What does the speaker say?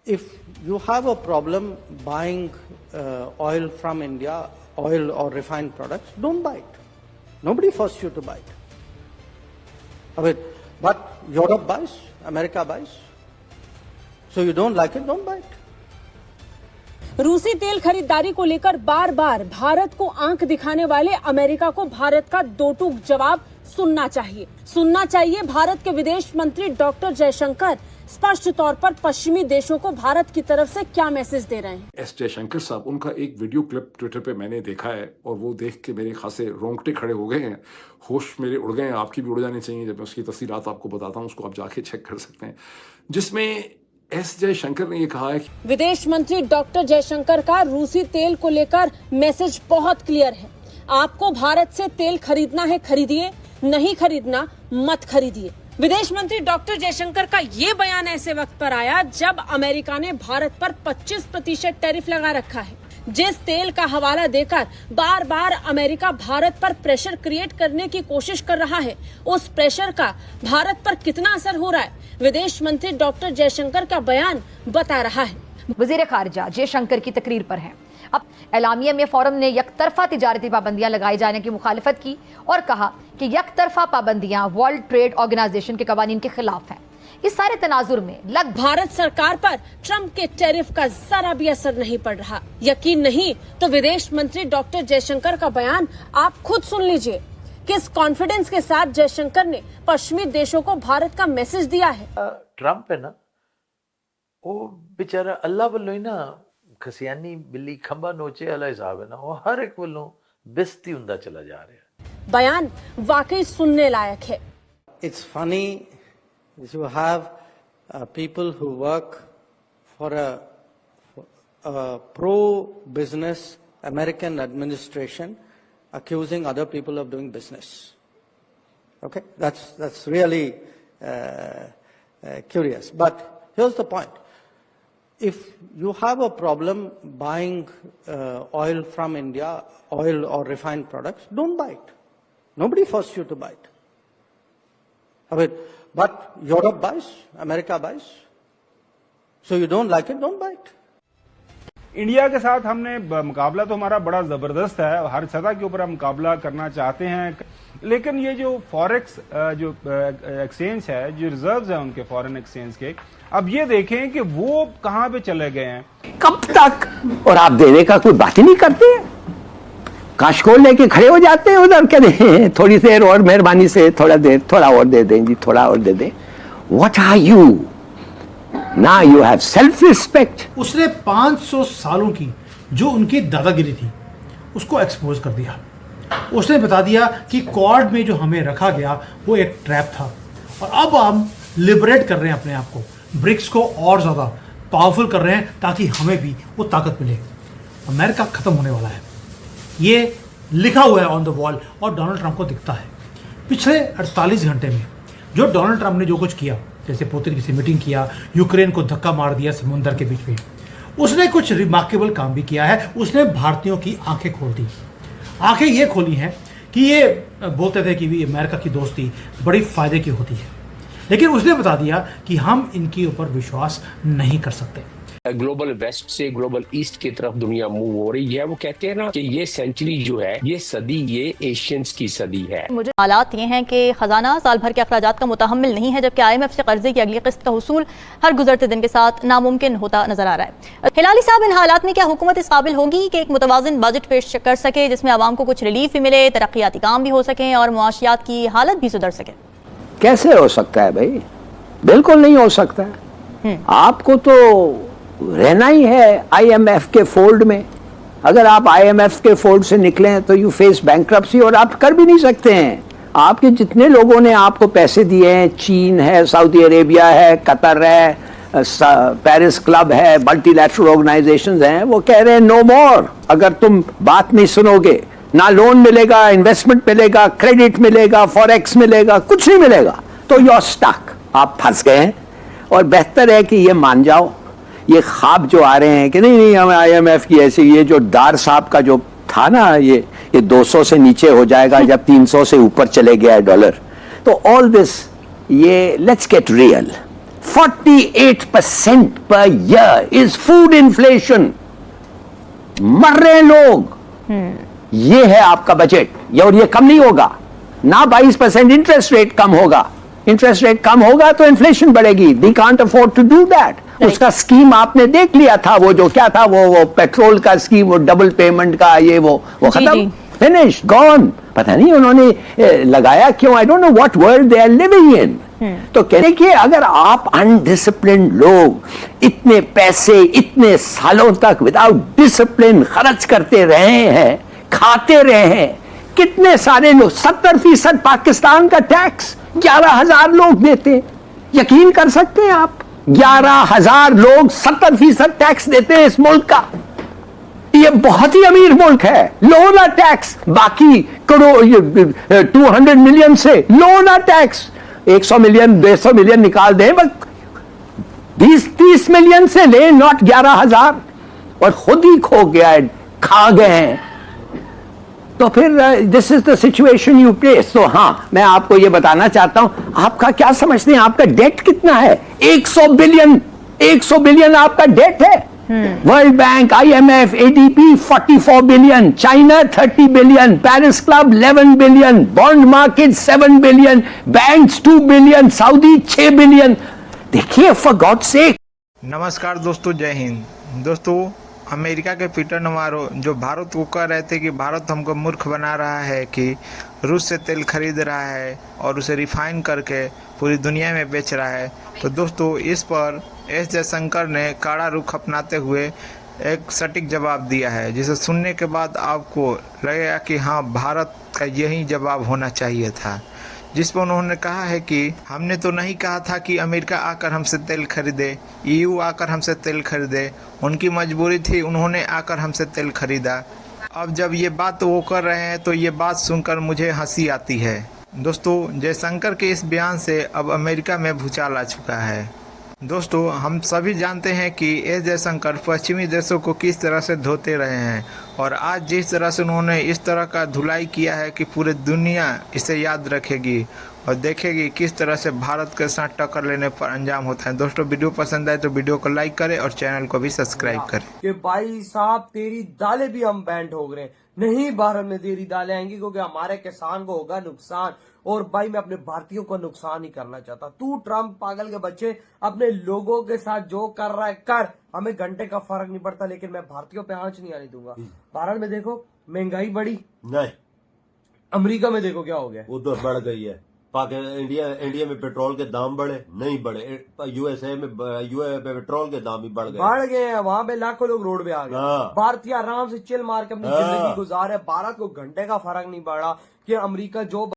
if you have a problem buying oil from India, oil or refined products, don't buy it. Nobody forced you to buy it. I mean, but Europe buys, America buys. So you don't like it, don't buy it. रूसी तेल खरीदारी को लेकर बार बार भारत को आंख दिखाने वाले America को भारत का दो टूक जवाब सुनना चाहिए। भारत के विदेश मंत्री डॉक्टर जयशंकर स्पष्ट तौर पर पश्चिमी देशों को भारत की तरफ से क्या मैसेज दे रहे हैं। एस जयशंकर साहब, उनका एक वीडियो क्लिप ट्विटर पे मैंने देखा है और वो देख के मेरे खासे रोंगटे खड़े हो गए हैं, होश मेरे उड़ गए हैं, आपकी भी उड़ जानी चाहिए। जब मैं उसकी तफसीलात आपको बताता हूँ, उसको आप जाके चेक कर सकते हैं, जिसमें एस जयशंकर ने ये कहा है कि विदेश मंत्री डॉक्टर जयशंकर का रूसी तेल को लेकर मैसेज बहुत क्लियर है। आपको भारत से तेल खरीदना है खरीदिए, नहीं खरीदना मत खरीदिए। विदेश मंत्री डॉक्टर जयशंकर का ये बयान ऐसे वक्त पर आया जब अमेरिका ने भारत पर 25% टैरिफ लगा रखा है। जिस तेल का हवाला देकर बार बार अमेरिका भारत पर प्रेशर क्रिएट करने की कोशिश कर रहा है, उस प्रेशर का भारत पर कितना असर हो रहा है, विदेश मंत्री डॉक्टर जयशंकर का बयान बता रहा है। वजीर खारजा जयशंकर की तकरीर पर हैं। अब एलामिया में फोरम ने यकतरफा तिजारती पाबंदियां लगाए जाने की मुखालिफत की और कहा कि यकतरफा पाबंदियां वर्ल्ड ट्रेड ऑर्गेनाइजेशन के कवानीन के खिलाफ हैं। इस सारे तनाजुर में भारत सरकार पर ट्रंप के टैरिफ का जरा भी असर नहीं पड़ रहा। यकीन नहीं तो विदेश मंत्री डॉक्टर जयशंकर का बयान आप खुद सुन लीजिए। किस कॉन्फिडेंस के साथ जयशंकर ने पश्चिमी देशों को भारत का मैसेज दिया है। ट्रंप है ना, वो बेचारा अल्लाह वालों ही ना खसियानी बिल्ली खंबा नोचे वाला हिसाब है ना, वो हर एक वालों बेस्ती हुंदा चला जा रहा है। बयान वाकई सुनने लायक है। It's funny you have people who work for a pro-business American administration accusing other people of doing business. Okay, that's really curious. But here's the point: if you have a problem buying oil from India, oil or refined products, don't buy it. Nobody forced you to buy it. I mean, but Europe buys, America buys. So you don't like it, don't buy it. India के साथ हमने मुकाबला तो हमारा बड़ा जबरदस्त है, हर सतह के ऊपर हम मुकाबला करना चाहते हैं, लेकिन ये जो फॉरेक्स जो एक्सचेंज है, जो रिजर्व्स हैं उनके फॉरेन एक्सचेंज के, अब ये देखें कि वो कहां पे चले गए हैं। कब तक? और आप देने का कोई बात ही नहीं करते, काशकोल लेके खड़े हो जाते हैं उधर, कहते थोड़ी देर और मेहरबानी से थोड़ा और दे दें जी, थोड़ा और दे दें। What are you? Now you have self respect. उसने 500 सालों की जो उनकी दादागिरी थी उसको एक्सपोज कर दिया। उसने बता दिया कि क्वाड में जो हमें रखा गया वो एक ट्रैप था, और अब हम लिबरेट कर रहे हैं अपने आप को, ब्रिक्स को और ज़्यादा पावरफुल कर रहे हैं ताकि हमें भी वो ताकत मिले। अमेरिका ख़त्म होने वाला है, ये लिखा हुआ है ऑन द वॉल और डोनाल्ड ट्रंप को दिखता है। पिछले 48 घंटे में जो डोनाल्ड ट्रंप ने जो कुछ किया, जैसे पुतिन से मीटिंग किया, यूक्रेन को धक्का मार दिया समुद्र के बीच में, उसने कुछ रिमार्केबल काम भी किया है। उसने भारतीयों की आंखें खोल दी। आंखें ये खोली हैं कि ये बोलते थे कि अमेरिका की दोस्ती बड़ी फायदे की होती है, लेकिन उसने बता दिया कि हम इनके ऊपर विश्वास नहीं कर सकते। ग्लोबल वेस्ट से ग्लोबल ईस्ट की तरफ दुनिया मूव हो रही है। वो कहते हैं ना कि ये सेंचुरी जो है, ये सदी, ये एशियंस की सदी है। मुझे हालात ये हैं कि खजाना साल भर के अखराजात का मुतहम्मिल नहीं है, जबकि IMF से कर्जे की अगली किस्त का हुसूल हर गुजरते दिन के साथ नामुमकिन होता नजर आ रहा है। हिलाली साहब, इन हालात में क्या हुकूमत इस काबिल होगी कि एक मुतवाज़िन बजट पेश कर सके जिसमें आवाम को कुछ रिलीफ भी मिले, तरक्याती काम भी हो सके और मुआशियात की हालत भी सुधर सके? कैसे हो सकता है भाई? बिल्कुल नहीं हो सकता। आपको तो रहना ही है IMF के फोल्ड में। अगर आप IMF के फोल्ड से निकले तो यू फेस बैंकरप्सी, और आप कर भी नहीं सकते हैं। आपके जितने लोगों ने आपको पैसे दिए हैं, चीन है, सऊदी अरेबिया है, कतर है, पेरिस क्लब है, मल्टीलैटरल ऑर्गेनाइजेशंस हैं, वो कह रहे हैं नो मोर। अगर तुम बात नहीं सुनोगे, ना लोन मिलेगा, इन्वेस्टमेंट मिलेगा, क्रेडिट मिलेगा, फॉरेक्स मिलेगा, कुछ नहीं मिलेगा, तो यू आर स्टक, आप फंस गए हैं। और बेहतर है कि ये मान जाओ, ये ख्वाब जो आ रहे हैं कि नहीं हमें IMF की ऐसी, ये जो डार साहब का जो था ना, ये 200 से नीचे हो जाएगा जब 300 से ऊपर चले गया है डॉलर, तो ऑल दिस, ये let's get real. 48% per year is food inflation. मर रहे हैं लोग. ये है आपका बजट, और ये कम नहीं होगा ना. 22% इंटरेस्ट रेट कम होगा. इंटरेस्ट रेट कम होगा तो इन्फ्लेशन बढ़ेगी. They can't afford to do that. उसका स्कीम आपने देख लिया था, वो जो क्या था, वो पेट्रोल का स्कीम, वो डबल पेमेंट का, ये वो खत्म, फिनिश, गॉन. पता नहीं उन्होंने लगाया क्यों. I don't know what world they are living in. तो कहते कि अगर आप अनडिसिप्लिन लोग इतने पैसे इतने सालों तक विदाउट डिसिप्लिन खर्च करते रहे हैं, खाते रहे हैं, कितने सारे लोग, 70% पाकिस्तान का टैक्स 11,000 लोग देते. यकीन कर सकते हैं आप, 11,000 लोग 70% टैक्स देते हैं इस मुल्क का. ये बहुत ही अमीर मुल्क है. लोना टैक्स, बाकी करोड़ 200 मिलियन से लोना टैक्स. 100 मिलियन 200 मिलियन निकाल दें, बस 20-30 मिलियन से ले, नॉट 11,000. और खुद ही खो गया है, खा गए हैं. तो फिर this is the situation you face. तो हाँ, मैं आपको ये बताना चाहता हूं, आपका क्या समझते हैं, आपका डेट कितना है? 100 बिलियन आपका डेट है. World bank, IMF, ADB 44 billion, China 30 billion, Paris club 11 billion, bond market 7 billion, banks 2 billion, Saudi 6 billion. देखिए, फॉर गॉड सेक. नमस्कार दोस्तों, जय हिंद. दोस्तों, अमेरिका के पीटर नवारो जो भारत को कह रहे थे कि भारत हमको मूर्ख बना रहा है कि रूस से तेल खरीद रहा है और उसे रिफाइन करके पूरी दुनिया में बेच रहा है. तो दोस्तों, इस पर एस जयशंकर ने कड़ा रुख अपनाते हुए एक सटीक जवाब दिया है, जिसे सुनने के बाद आपको लगेगा कि हाँ, भारत का यही जवाब होना चाहिए था. जिस पर उन्होंने कहा है कि हमने तो नहीं कहा था कि अमेरिका आकर हमसे तेल खरीदे, EU आकर हमसे तेल खरीदे. उनकी मजबूरी थी, उन्होंने आकर हमसे तेल खरीदा. अब जब ये बात वो कर रहे हैं तो ये बात सुनकर मुझे हंसी आती है. दोस्तों, जयशंकर के इस बयान से अब अमेरिका में भूचाल आ चुका है. दोस्तों, हम सभी जानते हैं कि एस जयशंकर पश्चिमी देशों को किस तरह से धोते रहे हैं, और आज जिस तरह से उन्होंने इस तरह का धुलाई किया है कि पूरी दुनिया इसे याद रखेगी और देखेगी किस तरह से भारत के साथ टक्कर लेने पर अंजाम होता है. दोस्तों, वीडियो पसंद आए तो वीडियो को लाइक करें और चैनल को भी सब्सक्राइब करें. कि भाई साहब, तेरी दालें भी हम बैन ठोक रहे हैं. नहीं, भारत में तेरी दालें आएंगी क्योंकि हमारे किसान को होगा नुकसान. और भाई, मैं अपने भारतीयों को नुकसान ही करना चाहता. तू ट्रम्प पागल के बच्चे अपने लोगों के साथ जो कर रहा है कर, हमें घंटे का फर्क नहीं पड़ता, लेकिन मैं भारतीयों पे आंच नहीं आने दूंगा. भारत में देखो महंगाई बढ़ी नहीं, अमेरिका में देखो क्या हो गया, उधर बढ़ गई है. इंडिया में पेट्रोल के दाम बढ़े नहीं बढ़े, यूएसए में पेट्रोल के दाम ही बढ़ गए हैं. वहां पे लाखों लोग रोड पे आ गए. भारतीय आराम से चिल मार के अपनी जिंदगी गुजार है. भारत को घंटे का फर्क नहीं पड़ा कि अमेरिका जो